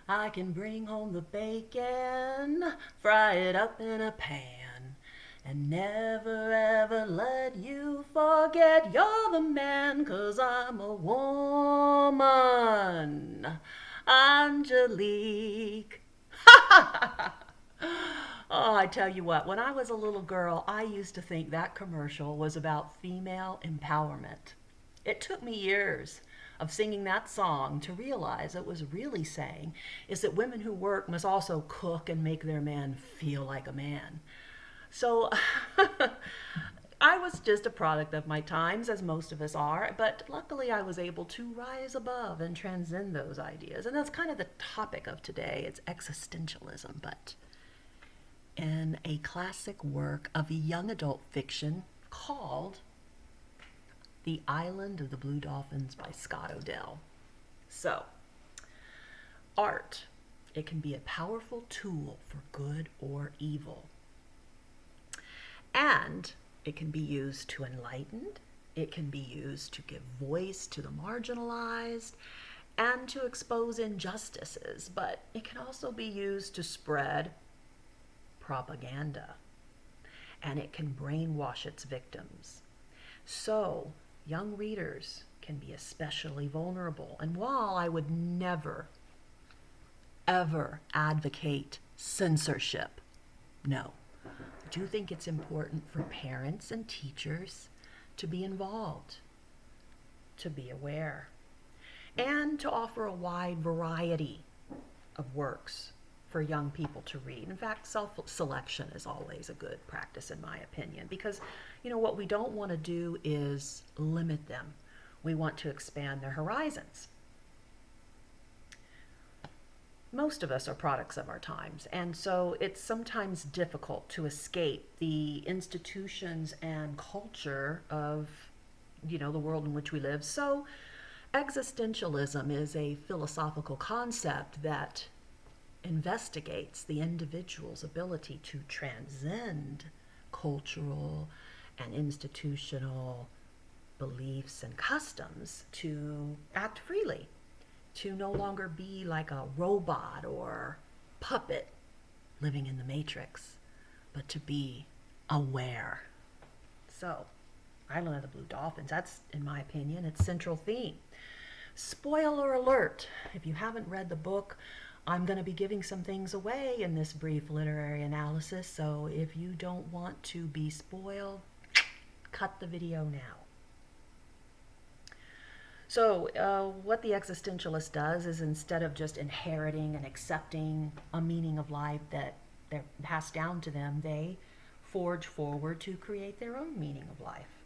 I can bring home the bacon, fry it up in a pan, and never ever let you forget you're the man, 'cause I'm a woman. Angelique. Oh, I tell you what, when I was a little girl, I used to think that commercial was about female empowerment. It took me years of singing that song to realize it was really saying is that women who work must also cook and make their man feel like a man. So I was just a product of my times, as most of us are, but luckily I was able to rise above and transcend those ideas. And that's kind of the topic of today. It's existentialism, but in a classic work of young adult fiction called The Island of the Blue Dolphins by Scott Odell. So, art. It can be a powerful tool for good or evil. And it can be used to enlighten, it can be used to give voice to the marginalized, and to expose injustices, but it can also be used to spread propaganda, and it can brainwash its victims. So, young readers can be especially vulnerable. And while I would never, ever advocate censorship, no, I do think it's important for parents and teachers to be involved, to be aware, and to offer a wide variety of works for young people to read. In fact, self-selection is always a good practice in my opinion, because what we don't want to do is limit them. We want to expand their horizons. Most of us are products of our times, and so it's sometimes difficult to escape the institutions and culture of the world in which we live. So existentialism is a philosophical concept that investigates the individual's ability to transcend cultural and institutional beliefs and customs, to act freely, to no longer be like a robot or puppet living in the matrix, but to be aware. So, Island of the Blue Dolphins, that's, in my opinion, its central theme. Spoiler alert, if you haven't read the book, I'm going to be giving some things away in this brief literary analysis, so if you don't want to be spoiled, cut the video now. So, what the existentialist does is, instead of just inheriting and accepting a meaning of life that they're passed down to them, they forge forward to create their own meaning of life.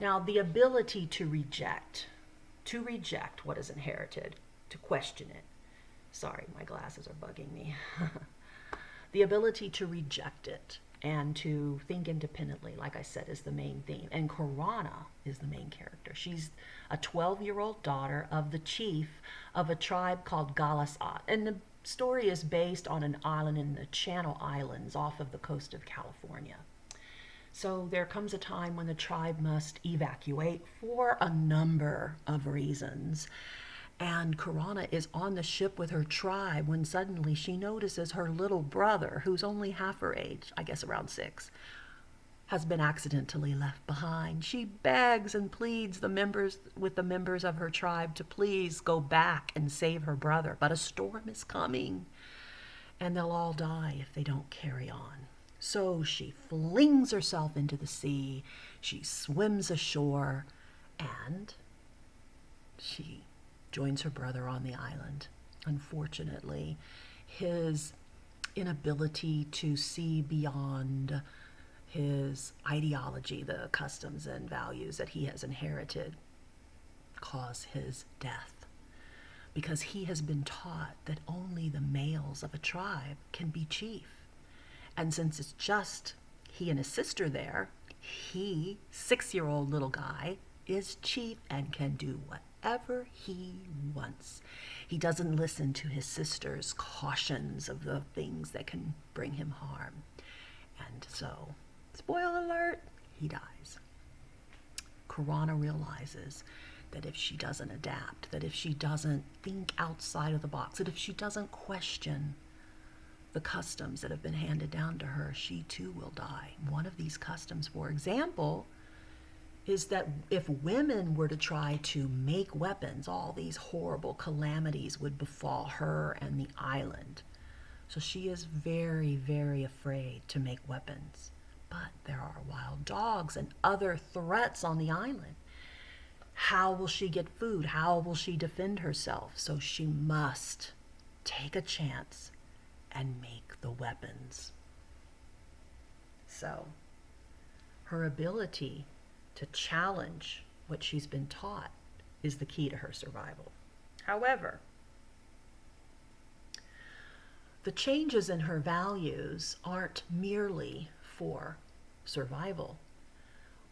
Now, the ability to reject what is inherited, to question it. Sorry, my glasses are bugging me. The ability to reject it and to think independently, like I said, is the main theme. And Korana is the main character. She's a 12-year-old daughter of the chief of a tribe called Galasat. And the story is based on an island in the Channel Islands off of the coast of California. So there comes a time when the tribe must evacuate for a number of reasons. And Korana is on the ship with her tribe when suddenly she notices her little brother, who's only half her age, I guess around 6, has been accidentally left behind. She begs and pleads with the members of her tribe to please go back and save her brother. But a storm is coming, and they'll all die if they don't carry on. So she flings herself into the sea, she swims ashore, and she joins her brother on the island. Unfortunately, his inability to see beyond his ideology, the customs and values that he has inherited, cause his death. Because he has been taught that only the males of a tribe can be chief. And since it's just he and his sister there, he, 6-year-old little guy, is chief and can do whatever he wants. He doesn't listen to his sister's cautions of the things that can bring him harm. And so, spoiler alert, he dies. Korana realizes that if she doesn't adapt, that if she doesn't think outside of the box, that if she doesn't question the customs that have been handed down to her, she too will die. One of these customs, for example, is that if women were to try to make weapons, all these horrible calamities would befall her and the island. So she is very, very afraid to make weapons. But there are wild dogs and other threats on the island. How will she get food? How will she defend herself? So she must take a chance and make the weapons. So her ability to challenge what she's been taught is the key to her survival. However, the changes in her values aren't merely for survival.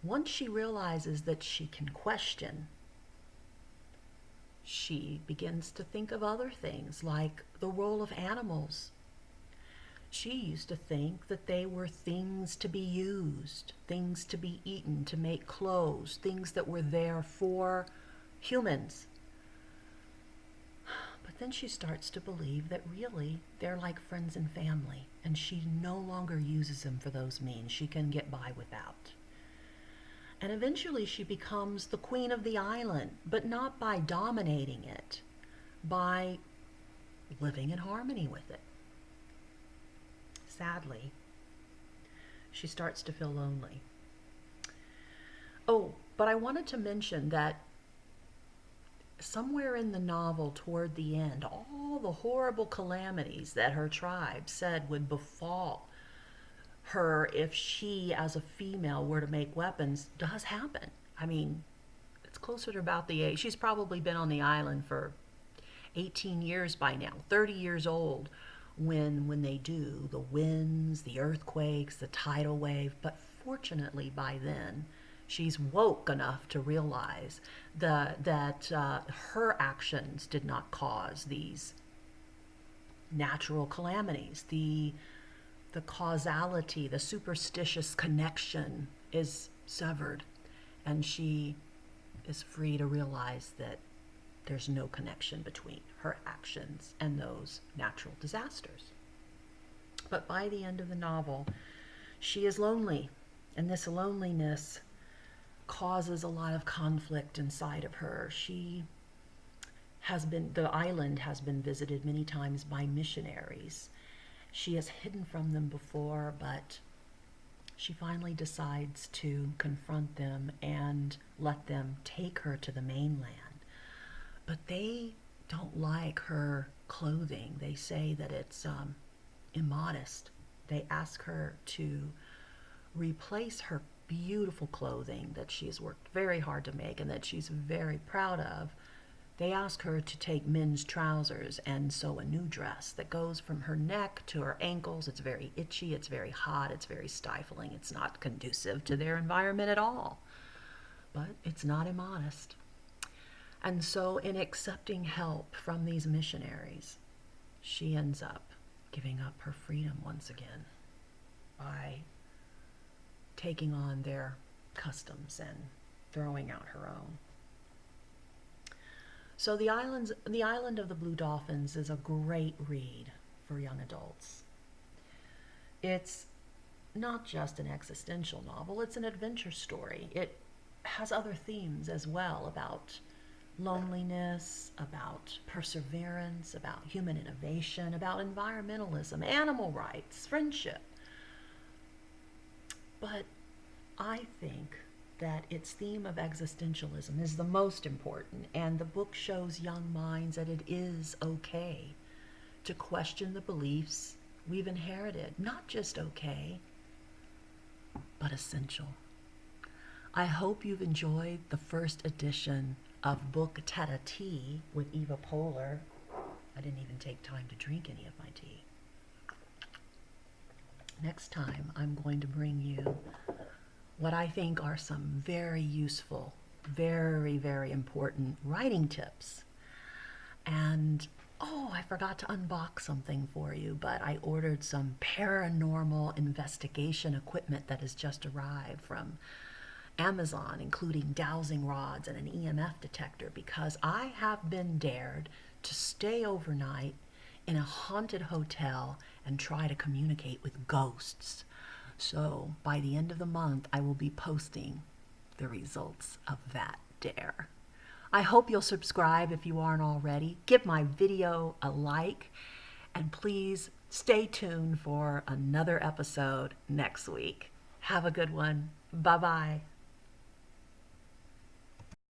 Once she realizes that she can question, she begins to think of other things like the role of animals. She used to think that they were things to be used, things to be eaten, to make clothes, things that were there for humans. But then she starts to believe that really they're like friends and family, and she no longer uses them for those means. She can get by without. And eventually she becomes the queen of the island, but not by dominating it, by living in harmony with it. Sadly, she starts to feel lonely. Oh, but I wanted to mention that somewhere in the novel toward the end, all the horrible calamities that her tribe said would befall her if she as a female were to make weapons does happen. I mean, it's closer to about the age. She's probably been on the island for 18 years by now, 30 years old when they do the winds, the earthquakes, the tidal wave. But fortunately by then, she's woke enough to realize that her actions did not cause these natural calamities. The causality, the superstitious connection is severed, and she is free to realize that there's no connection between her actions and those natural disasters. But by the end of the novel, she is lonely, and this loneliness causes a lot of conflict inside of her. The island has been visited many times by missionaries. She has hidden from them before, but she finally decides to confront them and let them take her to the mainland. But they don't like her clothing. They say that it's immodest. They ask her to replace her beautiful clothing that she has worked very hard to make and that she's very proud of. They ask her to take men's trousers and sew a new dress that goes from her neck to her ankles. It's very itchy, it's very hot, it's very stifling. It's not conducive to their environment at all. But it's not immodest. And so in accepting help from these missionaries, she ends up giving up her freedom once again by taking on their customs and throwing out her own. So the Island of the Blue Dolphins is a great read for young adults. It's not just an existential novel, it's an adventure story. It has other themes as well about loneliness, about perseverance, about human innovation, about environmentalism, animal rights, friendship. But I think that its theme of existentialism is the most important, and the book shows young minds that it is okay to question the beliefs we've inherited. Not just okay, but essential. I hope you've enjoyed the first edition of Book Tete-a-Tea with Eva Pohler. I didn't even take time to drink any of my tea. Next time, I'm going to bring you what I think are some very useful, very, very important writing tips. And, I forgot to unbox something for you, but I ordered some paranormal investigation equipment that has just arrived from Amazon, including dowsing rods and an EMF detector, because I have been dared to stay overnight in a haunted hotel and try to communicate with ghosts. So by the end of the month, I will be posting the results of that dare. I hope you'll subscribe if you aren't already. Give my video a like, and please stay tuned for another episode next week. Have a good one. Bye-bye.